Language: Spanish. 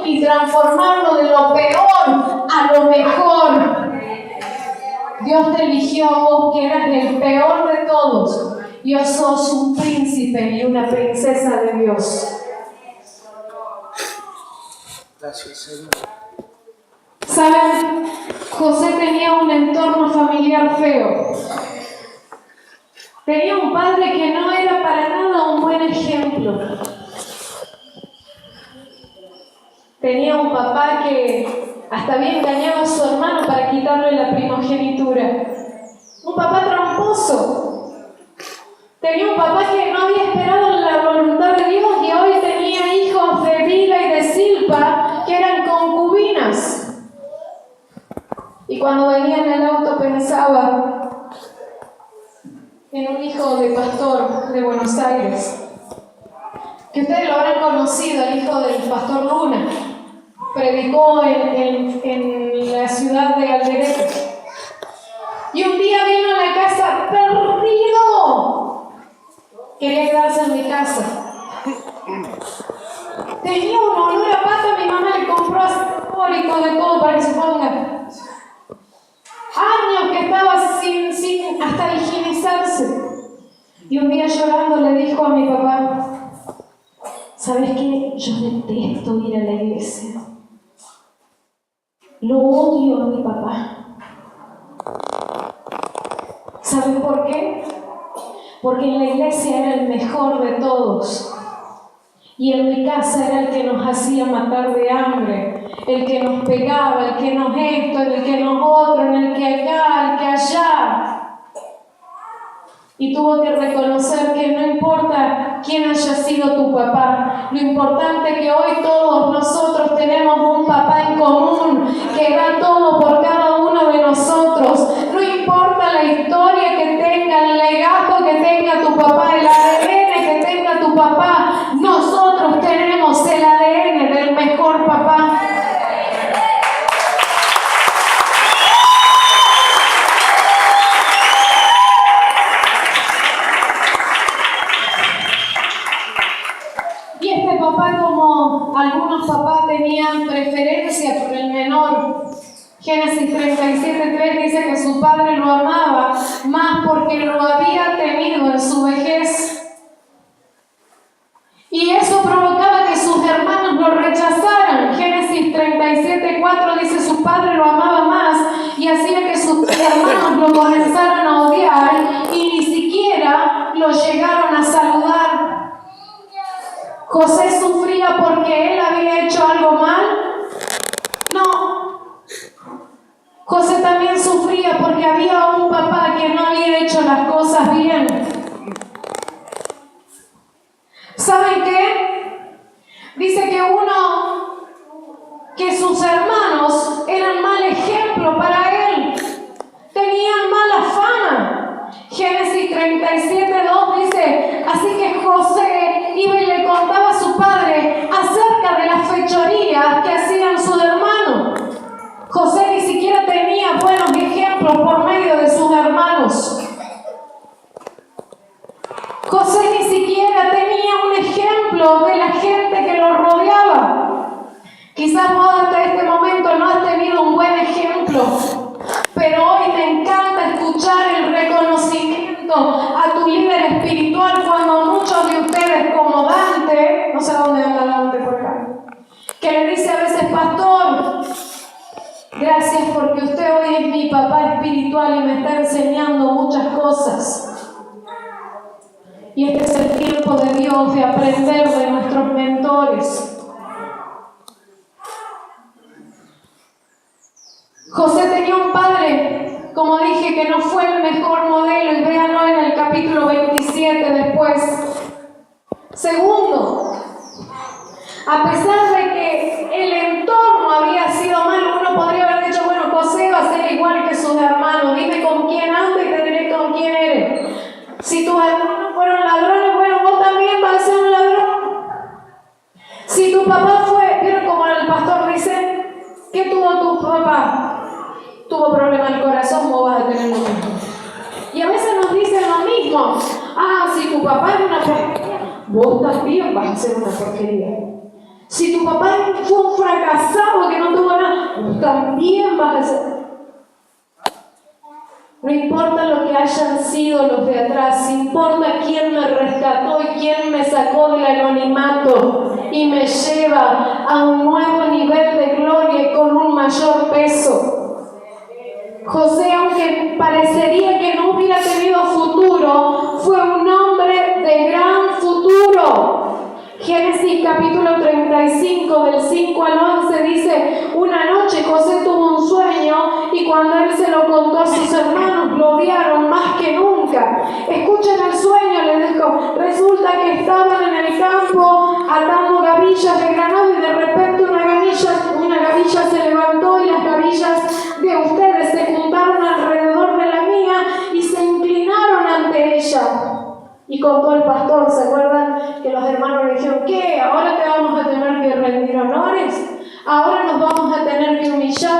y transformarlo de lo peor a lo mejor. Dios te eligió a vos, que eras el peor de todos, y vos sos un príncipe y una princesa de Dios. Gracias, Señor. ¿Saben? José tenía un entorno familiar feo. Tenía un padre que no era para nada un buen ejemplo. Tenía un papá que hasta bien engañaba a su hermano para quitarle la primogenitura. Un papá tramposo. Tenía un papá que no había esperado la voluntad de Dios y hoy tenía hijos de Bila y de Silpa que eran concubinas. Y cuando venía en el auto pensaba en un hijo de pastor de Buenos Aires, que ustedes lo habrán conocido, el hijo del pastor Luna. Predicó en la ciudad de Alderete. Y un día vino a la casa perdido. Quería quedarse en mi casa. Tenía un olor a pata, mi mamá le compró acetólico de todo para que se ponga. Años que estaba sin hasta higienizarse. Y un día llorando le dijo a mi papá: ¿sabes qué? Yo detesto ir a la iglesia. Lo odio a mi papá. ¿Sabes por qué? Porque en la iglesia era el mejor de todos. Y en mi casa era el que nos hacía matar de hambre, el que nos pegaba, el que nos esto, el que nos otro, el que acá, el que allá. Y tuvo que reconocer que no importa quién haya sido tu papá, lo importante es que hoy todos nosotros tenemos un papá en común, que da todo por cada uno de nosotros. No importa la historia que tenga, el legado que tenga tu papá, el ADN que tenga tu papá, nosotros tenemos el ADN del mejor papá. Y este papá, como algunos papás, tenían preferencia por el menor. Génesis 37:3 dice que su padre lo amaba más porque lo había tenido en su vejez. Y eso provocaba que sus hermanos lo rechazaran. Génesis 37:4 dice su padre lo amaba más y hacía que sus hermanos lo comenzaran a odiar y ni siquiera lo llegaron a saludar. ¿José sufría porque él había hecho algo mal? No. José también sufría porque había un papá que no había hecho las cosas bien. ¿Saben qué? Dice que sus hermanos eran mal ejemplo para él. Tenían mala fama. Génesis 37:2 dice: así que José iba y le contaba a su padre acerca de las fechorías que hacían sus hermanos. José ni siquiera tenía buenos ejemplos por medio de sus hermanos. José ni siquiera tenía un ejemplo de la gente que lo rodeaba. Quizás vos hasta este momento no has tenido un buen ejemplo, pero hoy me encanta escuchar el reconocimiento a tu líder espiritual cuando muchos de ustedes, como Dante, no sé dónde anda Dante por acá, que le dice a veces: pastor, gracias porque usted hoy es mi papá espiritual y me está enseñando muchas cosas. Y este es el tiempo de Dios de aprender de nuestros mentores. José tenía un padre, como dije, que no fue el mejor modelo, y véanlo en el capítulo 27 después. Segundo, a pesar de que el entorno había sido malo, uno podría haber dicho: bueno, José va a ser igual que sus hermanos, dime con quién anda y te diré con quién eres. Si tus hermanos fueron ladrones, bueno, vos también vas a ser un ladrón. Si tu papá fue, ¿vieron como el pastor dice? ¿Qué tuvo tu papá? Tuvo problema del corazón, vos vas a tener lo mismo. Y a veces nos dicen lo mismo: si tu papá es una porquería, vos también vas a ser una porquería. Si tu papá fue un fracasado que no tuvo nada, vos también vas a ser. No importa lo que hayan sido los de atrás, importa quién me rescató y quién me sacó del anonimato y me lleva a un nuevo nivel de gloria y con un mayor peso. José, aunque parecería que no hubiera tenido futuro, fue un hombre de gran futuro. Génesis capítulo 35, del 5 al 11 dice: una noche José tuvo un sueño y cuando él se lo contó a sus hermanos, lo odiaron más que nunca. Escuchen el sueño, les dijo. Resulta que estaban en el campo atando gavillas de granado y de repente una gavilla se levantó y las gavillas de ustedes se juntaron alrededor de la mía y se inclinaron ante ella. Y contó el pastor, ¿se acuerdan? Que los hermanos le dijeron: ¿qué? ¿Ahora te vamos a tener que rendir honores? ¿Ahora nos